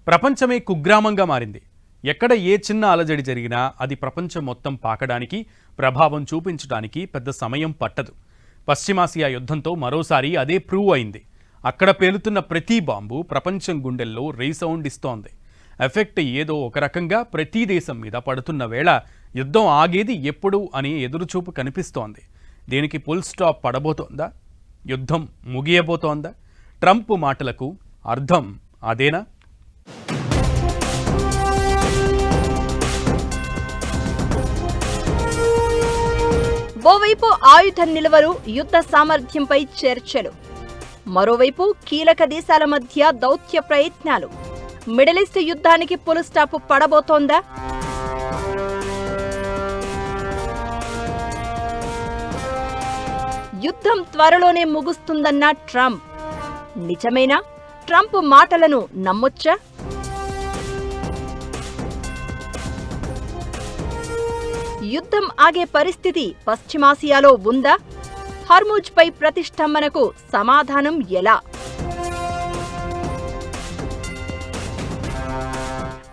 ప్రపంచమే కుగ్రామంగా మారింది. ఎక్కడ ఏ చిన్న అలజడి జరిగినా అది ప్రపంచం మొత్తం పాకడానికి, ప్రభావం చూపించడానికి పెద్ద సమయం పట్టదు. పశ్చిమాసియా యుద్ధంతో మరోసారి అదే ప్రూవ్ అయింది. అక్కడ పేలుతున్న ప్రతి బాంబు ప్రపంచం గుండెల్లో రీసౌండ్ ఇస్తోంది. ఎఫెక్ట్ ఏదో ఒక రకంగా ప్రతి దేశం మీద పడుతున్న వేళ యుద్ధం ఆగేది ఎప్పుడు అని ఎదురుచూపు కనిపిస్తోంది. దీనికి ఫుల్ స్టాప్ పడబోతోందా? యుద్ధం ముగియబోతోందా? ట్రంప్ మాటలకు అర్థం అదేనా? ఓవైపు ఆయుధ నిల్వలు, యుద్ధ సామర్థ్యంపై చర్చలు, మరోవైపు కీలక దేశాల మధ్య దౌత్య ప్రయత్నాలు. మిడిల్ ఈస్ట్ యుద్ధానికి ఫుల్ స్టాప్ పడబోతోందా? యుద్ధం త్వరలోనే ముగుస్తుందన్న ట్రంప్ నిజమేనా? ట్రంప్ మాటలను నమ్మొచ్చా? యుద్ధం ఆగే పరిస్థితి పశ్చిమాసియాలో ఉందా? హర్ముజ్ పై ప్రతిష్టంభనకు సమాధానం ఎలా?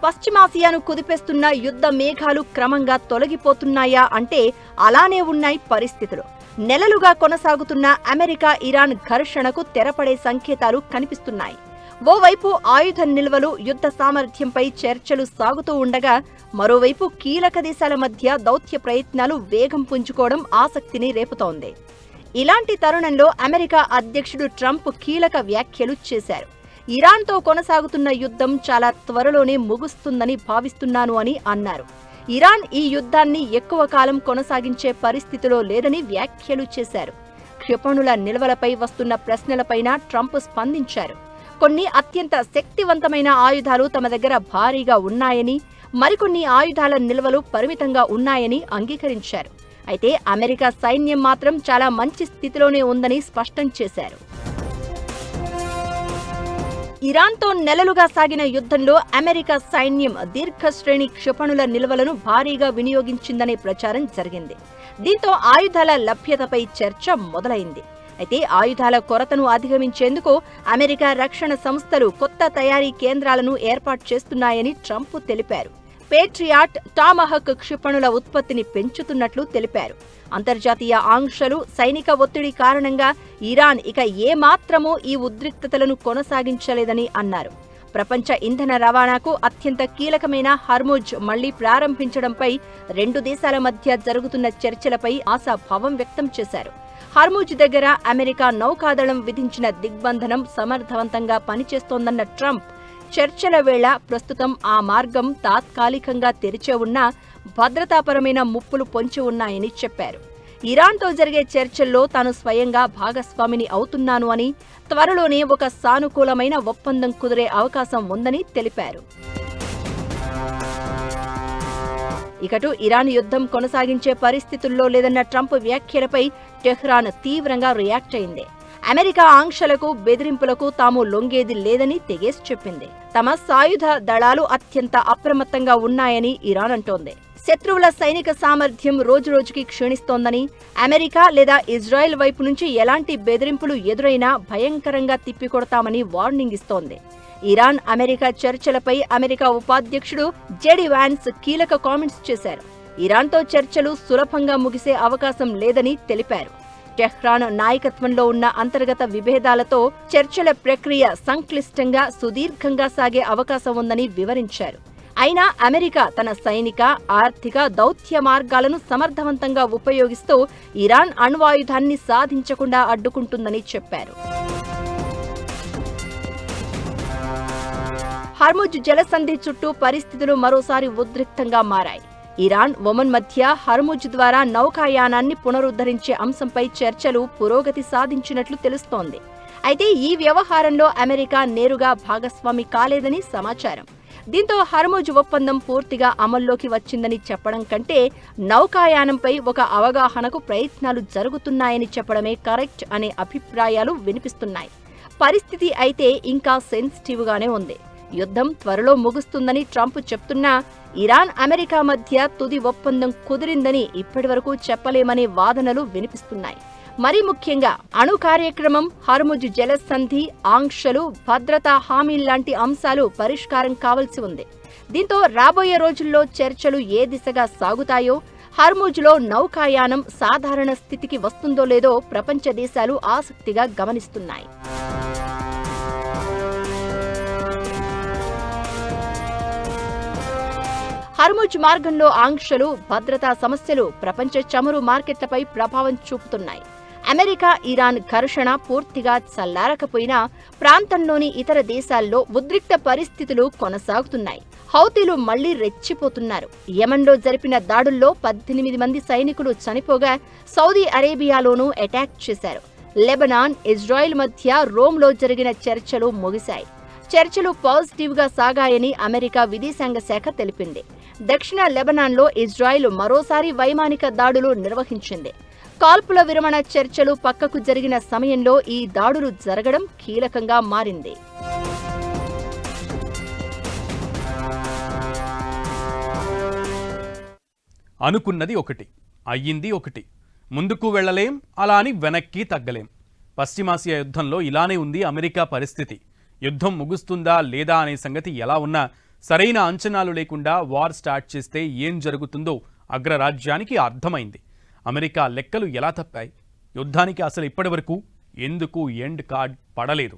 పశ్చిమాసియాను కుదిపేస్తున్న యుద్ధ మేఘాలు క్రమంగా తొలగిపోతున్నాయా అంటే అలానే ఉన్నాయి పరిస్థితులు. నెలలుగా కొనసాగుతున్న అమెరికా ఇరాన్ ఘర్షణకు తెరపడే సంకేతాలు కనిపిస్తున్నాయి. ఓవైపు ఆయుధ నిల్వలు, యుద్ధ సామర్థ్యంపై చర్చలు సాగుతూ ఉండగా, మరోవైపు కీలక దేశాల మధ్య దౌత్య ప్రయత్నాలు వేగం పుంజుకోవడం ఆసక్తిని రేపుతోంది. ఇలాంటి తరుణంలో అమెరికా అధ్యక్షుడు ట్రంప్ కీలక వ్యాఖ్యలు చేశారు. ఇరాన్తో కొనసాగుతున్న యుద్ధం చాలా త్వరలోనే ముగుస్తుందని భావిస్తున్నాను అని అన్నారు. ఇరాన్ ఈ యుద్ధాన్ని ఎక్కువ కాలం కొనసాగించే పరిస్థితిలో లేదని వ్యాఖ్యలు చేశారు. క్షిపణుల నిల్వలపై వస్తున్న ప్రశ్నలపైన ట్రంప్ స్పందించారు. కొన్ని అత్యంత శక్తివంతమైన ఆయుధాలు తమ దగ్గర భారీగా ఉన్నాయని, మరికొన్ని ఆయుధాల నిల్వలు పరిమితంగా ఉన్నాయని అంగీకరించారు. అయితే అమెరికా సైన్యం మాత్రం చాలా మంచి స్థితిలోనే ఉందని స్పష్టం చేశారు. ఇరాన్తో నెలలుగా సాగిన యుద్ధంలో అమెరికా సైన్యం దీర్ఘశ్రేణి క్షిపణుల నిల్వలను భారీగా వినియోగించిందనే ప్రచారం జరిగింది. దీంతో ఆయుధాల లభ్యతపై చర్చ మొదలైంది. అయితే ఆయుధాల కొరతను అధిగమించేందుకు అమెరికా రక్షణ సంస్థలు కొత్త తయారీ కేంద్రాలను ఏర్పాటు చేస్తున్నాయని ట్రంప్ తెలిపారు. పేట్రియాట్, టామహక్ క్షిపణుల ఉత్పత్తిని పెంచుతున్నట్లు తెలిపారు. అంతర్జాతీయ ఆంక్షలు, సైనిక ఒత్తిడి కారణంగా ఇరాన్ ఇక ఏమాత్రమూ ఈ ఉద్రిక్తతలను కొనసాగించలేదని అన్నారు. ప్రపంచ ఇంధన రవాణాకు అత్యంత కీలకమైన హర్ముజ్ మళ్లీ ప్రారంభించడంపై రెండు దేశాల మధ్య జరుగుతున్న చర్చలపై ఆశాభావం వ్యక్తం చేశారు. హర్ముజ్ దగ్గర అమెరికా నౌకాదళం విధించిన దిగ్బంధనం సమర్థవంతంగా పనిచేస్తోందన్న ట్రంప్, చర్చల వేళ ప్రస్తుతం ఆ మార్గం తాత్కాలికంగా తెరిచే ఉన్నా భద్రతాపరమైన ముప్పులు పొంచి ఉన్నాయని చెప్పారు. ఇరాన్తో జరిగే చర్చల్లో తాను స్వయంగా భాగస్వామిని అవుతున్నాను అని, త్వరలోనే ఒక సానుకూలమైన ఒప్పందం కుదిరే అవకాశం ఉందని తెలిపారు. ఇకటు ఇరాన్ యుద్ధం కొనసాగించే పరిస్థితుల్లో లేదన్న ట్రంప్ వ్యాఖ్యలపై టెహ్రాన్ తీవ్రంగా రియాక్ట్ అయింది. అమెరికా ఆంక్షలకు, బెదిరింపులకు తాము లొంగేది లేదని తెగేసి చెప్పింది. తమ సాయుధ దళాలు అత్యంత అప్రమత్తంగా ఉన్నాయని ఇరాన్ అంటోంది. శత్రువుల సైనిక సామర్థ్యం రోజురోజుకి క్షీణిస్తోందని, అమెరికా లేదా ఇజ్రాయెల్ వైపు నుంచి ఎలాంటి బెదిరింపులు ఎదురైనా భయంకరంగా తిప్పికొడతామని వార్నింగ్ ఇస్తోంది. ఇరాన్ అమెరికా చర్చలపై అమెరికా ఉపాధ్యక్షుడు జెడి వాన్స్ కీలక కామెంట్స్ చేశారు. ఇరాన్తో చర్చలు సులభంగా ముగిసే అవకాశం లేదని తెలిపారు. టెహ్రాన్ నాయకత్వంలో ఉన్న అంతర్గత విభేదాలతో చర్చల ప్రక్రియ సంక్లిష్టంగా, సుదీర్ఘంగా సాగే అవకాశం ఉందని వివరించారు. అయినా అమెరికా తన సైనిక, ఆర్థిక, దౌత్య మార్గాలను సమర్థవంతంగా ఉపయోగిస్తూ ఇరాన్ అణ్వాయుధాన్ని సాధించకుండా అడ్డుకుంటుందని చెప్పారు. హర్ముజ్ జలసంధి చుట్టూ పరిస్థితులు మరోసారి ఉద్రిక్తంగా మారాయి. ఇరాన్, ఒమన్ మధ్య హర్ముజ్ ద్వారా నౌకాయానాన్ని పునరుద్ధరించే అంశంపై చర్చలు పురోగతి సాధించినట్లు తెలుస్తోంది. అయితే ఈ వ్యవహారంలో అమెరికా నేరుగా భాగస్వామి కాలేదని సమాచారం. దీంతో హర్ముజ్ ఒప్పందం పూర్తిగా అమల్లోకి వచ్చిందని చెప్పడం కంటే నౌకాయానంపై ఒక అవగాహనకు ప్రయత్నాలు జరుగుతున్నాయని చెప్పడమే కరెక్ట్ అనే అభిప్రాయాలు వినిపిస్తున్నాయి. పరిస్థితి అయితే ఇంకా సెన్సిటివ్గానే ఉంది. యుద్ధం త్వరలో ముగుస్తుందని ట్రంప్ చెప్తున్నా, ఇరాన్, అమెరికా మధ్య తుది ఒప్పందం కుదిరిందని ఇప్పటివరకు చెప్పలేమనే వాదనలు వినిపిస్తున్నాయి. మరీ ముఖ్యంగా అణు కార్యక్రమం, హర్ముజ్ జలసంధి, ఆంక్షలు, భద్రతా హామీల్లాంటి అంశాలు పరిష్కారం కావాల్సి ఉంది. దీంతో రాబోయే రోజుల్లో చర్చలు ఏ దిశగా సాగుతాయో, హర్ముజ్లో నౌకాయానం సాధారణ స్థితికి వస్తుందో లేదో ప్రపంచ దేశాలు ఆసక్తిగా గమనిస్తున్నాయి. హర్ముజ్ మార్గంలో ఆంక్షలు, భద్రతా సమస్యలు ప్రపంచ చమురు మార్కెట్లపై ప్రభావం చూపుతున్నాయి. అమెరికా, ఇరాన్ ఘర్షణ పూర్తిగా చల్లారకపోయినా ప్రాంతంలోని ఇతర దేశాల్లో ఉద్రిక్త పరిస్థితులు కొనసాగుతున్నాయి. హౌతీలు మళ్లీ రెచ్చిపోతున్నారు. యెమెన్లో జరిపిన దాడుల్లో 18 మంది సైనికులు చనిపోగా సౌదీ అరేబియాలోనూ అటాక్ చేశారు. లెబనాన్, ఇజ్రాయెల్ మధ్య రోమ్లో జరిగిన చర్చలు ముగిశాయి. చర్చలు పాజిటివ్గా సాగాయని అమెరికా విదేశాంగ శాఖ తెలిపింది. దక్షిణ లెబనాన్లో ఇజ్రాయెల్ మరోసారి వైమానిక దాడులు నిర్వహించింది. కాల్పుల విరమణ చర్చలు పక్కకు జరిగిన సమయంలో ఈ దాడులు జరగడం కీలకంగా మారింది. అనుకున్నది ఒకటి, అయ్యింది ఒకటి. ముందుకు వెళ్లలేం, అలా అని వెనక్కి తగ్గలేం. పశ్చిమాసియా యుద్ధంలో ఇలానే ఉంది అమెరికా పరిస్థితి. యుద్ధం ముగుస్తుందా లేదా అనే సంగతి ఎలా ఉన్నా సరైన అంచనాలు లేకుండా వార్ స్టార్ట్ చేస్తే ఏం జరుగుతుందో అగ్రరాజ్యానికి అర్థమైంది. అమెరికా లెక్కలు ఎలా తప్పాయి? యుద్ధానికి అసలు ఇప్పటివరకు ఎందుకు ఎండ్ కార్డ్ పడలేదు?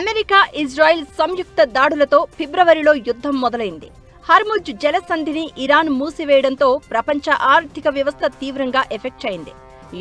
అమెరికా, ఇజ్రాయెల్ సంయుక్త దాడులతో ఫిబ్రవరిలో యుద్ధం మొదలైంది. హర్ముజ్ జలసంధిని ఇరాన్ మూసివేయడంతో ప్రపంచ ఆర్థిక వ్యవస్థ తీవ్రంగా ఎఫెక్ట్ అయింది.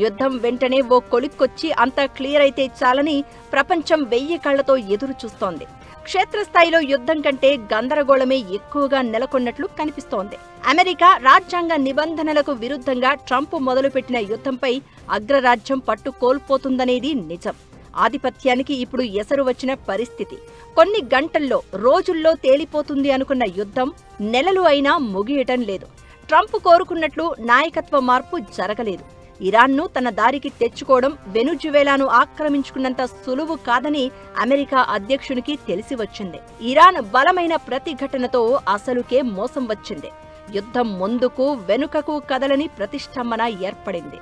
యుద్ధం వెంటనే ఓ కొలిక్కొచ్చి అంతా క్లియర్ అయితే చాలని ప్రపంచం 1000 కళ్లతో ఎదురు చూస్తోంది. క్షేత్రస్థాయిలో యుద్ధం కంటే గందరగోళమే ఎక్కువగా నెలకొన్నట్లు కనిపిస్తోంది. అమెరికా రాజ్యాంగ నిబంధనలకు విరుద్ధంగా ట్రంప్ మొదలుపెట్టిన యుద్ధంపై అగ్రరాజ్యం పట్టు కోల్పోతుందనేది నిజం. ఆధిపత్యానికి ఇప్పుడు ఎసరు వచ్చిన పరిస్థితి. కొన్ని గంటల్లో, రోజుల్లో తేలిపోతుంది అనుకున్న యుద్ధం నెలలు అయినా ముగియటం లేదు. ట్రంప్ కోరుకున్నట్లు నాయకత్వ మార్పు జరగలేదు. ఇరాన్ను తన దారికి తెచ్చుకోవడం వెనుజువేలాను ఆక్రమించుకున్నంత సులువు కాదని అమెరికా అధ్యక్షునికి తెలిసి వచ్చింది. ఇరాన్ బలమైన ప్రతిఘటనతో అసలుకే మోసం వచ్చింది. యుద్ధం ముందుకు వెనుకకు కదలని ప్రతిష్టంభన ఏర్పడింది.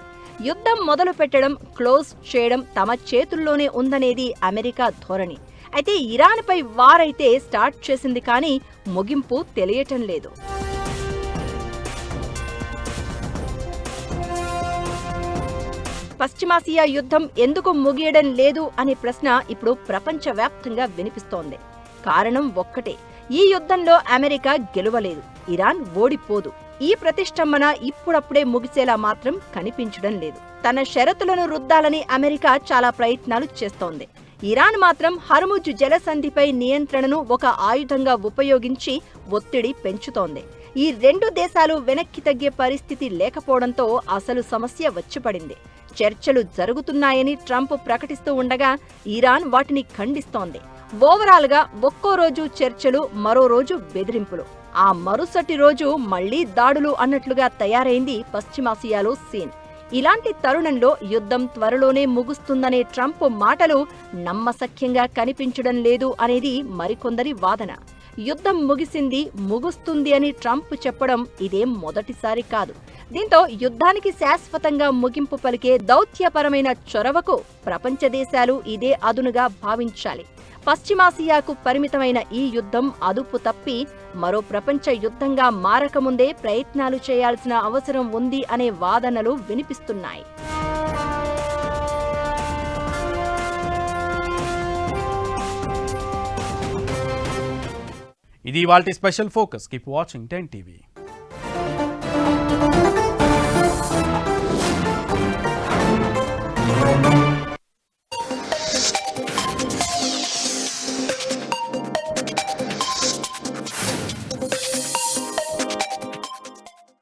యుద్ధం మొదలు పెట్టడం, క్లోజ్ చేయడం తమ చేతుల్లోనే ఉందనేది అమెరికా ధోరణి. అయితే ఇరాన్పై వార్ అయితే స్టార్ట్ చేసింది, కానీ ముగింపు తెలియటం లేదు. పశ్చిమాసియా యుద్ధం ఎందుకు ముగియడం లేదు అనే ప్రశ్న ఇప్పుడు ప్రపంచవ్యాప్తంగా వినిపిస్తోంది. కారణం ఒక్కటే, ఈ యుద్ధంలో అమెరికా గెలువలేదు, ఇరాన్ ఓడిపోదు. ఈ ప్రతిష్టంభన ఇప్పుడప్పుడే ముగిసేలా మాత్రం కనిపించడం లేదు. తన షరతులను రుద్దాలని అమెరికా చాలా ప్రయత్నాలు చేస్తోంది. ఇరాన్ మాత్రం హర్ముజ్ జలసంధిపై నియంత్రణను ఒక ఆయుధంగా ఉపయోగించి ఒత్తిడి పెంచుతోంది. ఈ రెండు దేశాలు వెనక్కి తగ్గే పరిస్థితి లేకపోవడంతో అసలు సమస్య వచ్చిపడింది. చర్చలు జరుగుతున్నాయని ట్రంప్ ప్రకటిస్తూ ఉండగా ఇరాన్ వాటిని ఖండిస్తోంది. ఓవరాల్ గా ఒక్కో రోజు చర్చలు, మరో రోజు బెదిరింపులు, ఆ మరుసటి రోజు మళ్లీ దాడులు అన్నట్లుగా తయారైంది పశ్చిమాసియాలో సీన్. ఇలాంటి తరుణంలో యుద్ధం త్వరలోనే ముగుస్తుందనే ట్రంప్ మాటలు నమ్మశక్యంగా కనిపించడం లేదు అనేది మరికొందరి వాదన. యుద్ధం ముగిసింది, ముగుస్తుంది అని ట్రంప్ చెప్పడం ఇదేం మొదటిసారి కాదు. దీంతో యుద్ధానికి శాశ్వతంగా ముగింపు పలికే దౌత్యపరమైన చొరవకు ప్రపంచ దేశాలు ఇదే అదునుగా భావించాలి. పశ్చిమాసియాకు పరిమితమైన ఈ యుద్ధం అదుపు తప్పి మరో ప్రపంచ యుద్ధంగా మారకముందే ప్రయత్నాలు చేయాల్సిన అవసరం ఉంది అనే వాదనలు వినిపిస్తున్నాయి. ఇది ఇవాల్టి special focus. Keep watching 10 TV.